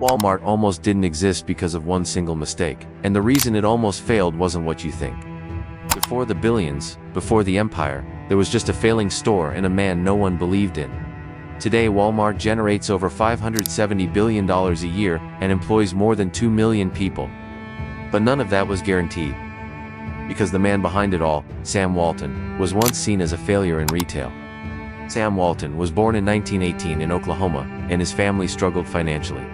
Walmart almost didn't exist because of one single mistake, and the reason it almost failed wasn't what you think. Before the billions, before the empire, there was just a failing store and a man no one believed in. Today Walmart generates over $570 billion a year and employs more than 2 million people. But none of that was guaranteed. Because the man behind it all, Sam Walton, was once seen as a failure in retail. Sam Walton was born in 1918 in Oklahoma, and his family struggled financially.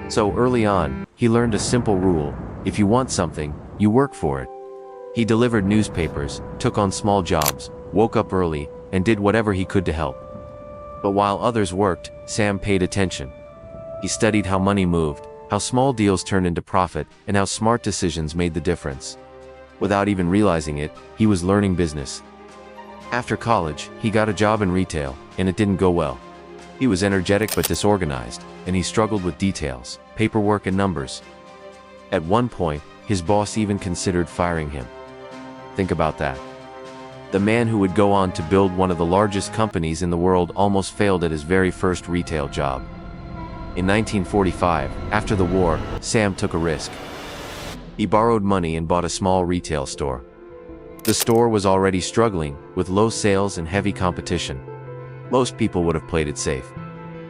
So early on, he learned a simple rule: if you want something, you work for it. He delivered newspapers, took on small jobs, woke up early, and did whatever he could to help. But while others worked, Sam paid attention. He studied how money moved, how small deals turned into profit, and how smart decisions made the difference. Without even realizing it, he was learning business. After college, he got a job in retail, and it didn't go well. He was energetic but disorganized, and he struggled with details, paperwork and numbers. At one point, his boss even considered firing him. Think about that. The man who would go on to build one of the largest companies in the world almost failed at his very first retail job. In 1945, after the war, Sam took a risk. He borrowed money and bought a small retail store. The store was already struggling, with low sales and heavy competition. Most people would have played it safe.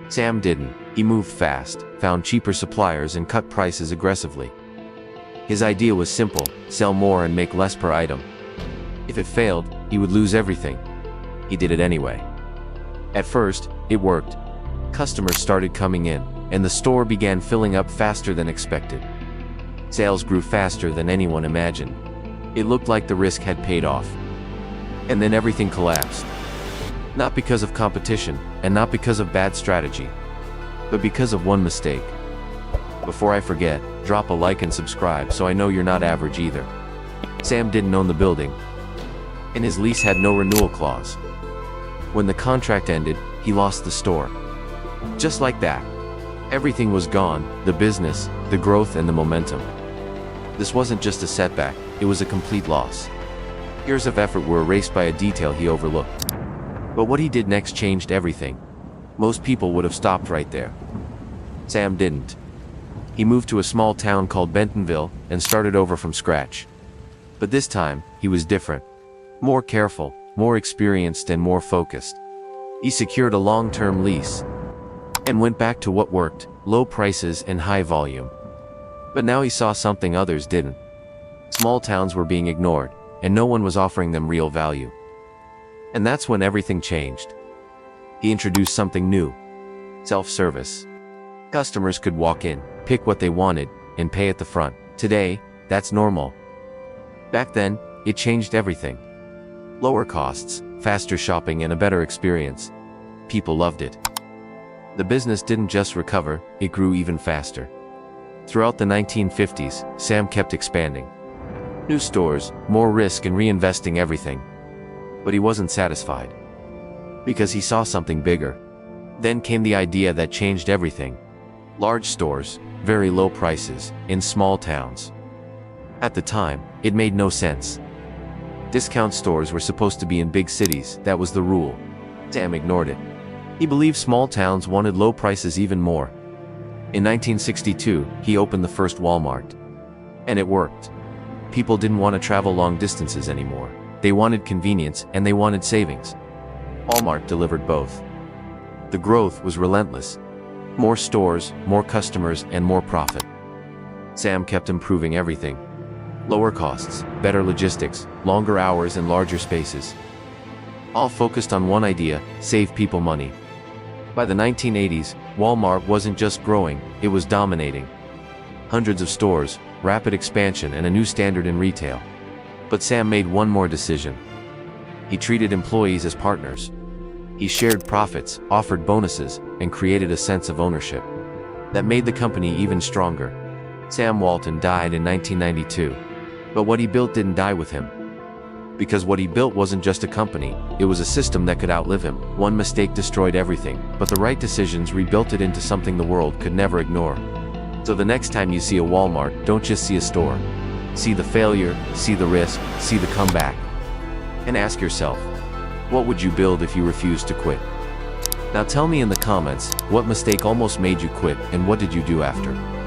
Sam didn't. He moved fast, found cheaper suppliers and cut prices aggressively. His idea was simple: sell more and make less per item. If it failed, he would lose everything. He did it anyway. At first, it worked. Customers started coming in, and the store began filling up faster than expected. Sales grew faster than anyone imagined. It looked like the risk had paid off. And then everything collapsed. Not because of competition, and not because of bad strategy, but because of one mistake. Before I forget, drop a like and subscribe so I know you're not average either. Sam didn't own the building, and his lease had no renewal clause. When the contract ended, he lost the store. Just like that. Everything was gone: the business, the growth, and the momentum. This wasn't just a setback, it was a complete loss. Years of effort were erased by a detail he overlooked. But what he did next changed everything. Most people would have stopped right there. Sam didn't. He moved to a small town called Bentonville and started over from scratch. But this time, he was different. More careful, more experienced, and more focused. He secured a long-term lease and went back to what worked: low prices and high volume. But now he saw something others didn't. Small towns were being ignored, and no one was offering them real value. And that's when everything changed. He introduced something new: self-service. Customers could walk in, pick what they wanted, and pay at the front. Today, that's normal. Back then, it changed everything. Lower costs, faster shopping, and a better experience. People loved it. The business didn't just recover, it grew even faster. Throughout the 1950s, Sam kept expanding. New stores, more risk, and reinvesting everything. But he wasn't satisfied. Because he saw something bigger. Then came the idea that changed everything. Large stores, very low prices, in small towns. At the time, it made no sense. Discount stores were supposed to be in big cities, that was the rule. Sam ignored it. He believed small towns wanted low prices even more. In 1962, he opened the first Wal-Mart. And it worked. People didn't want to travel long distances anymore. They wanted convenience, and they wanted savings. Wal-Mart delivered both. The growth was relentless. More stores, more customers, and more profit. Sam kept improving everything. Lower costs, better logistics, longer hours, and larger spaces. All focused on one idea: save people money. By the 1980s, Wal-Mart wasn't just growing, it was dominating. Hundreds of stores, rapid expansion, and a new standard in retail. But Sam made one more decision. He treated employees as partners. He shared profits, offered bonuses, and created a sense of ownership that made the company even stronger. Sam Walton died in 1992. But what he built didn't die with him. Because what he built wasn't just a company, it was a system that could outlive him. One mistake destroyed everything, but the right decisions rebuilt it into something the world could never ignore. So the next time you see a Walmart, don't just see a store. See the failure, see the risk, see the comeback. And ask yourself, what would you build if you refused to quit? Now tell me in the comments, what mistake almost made you quit and what did you do after?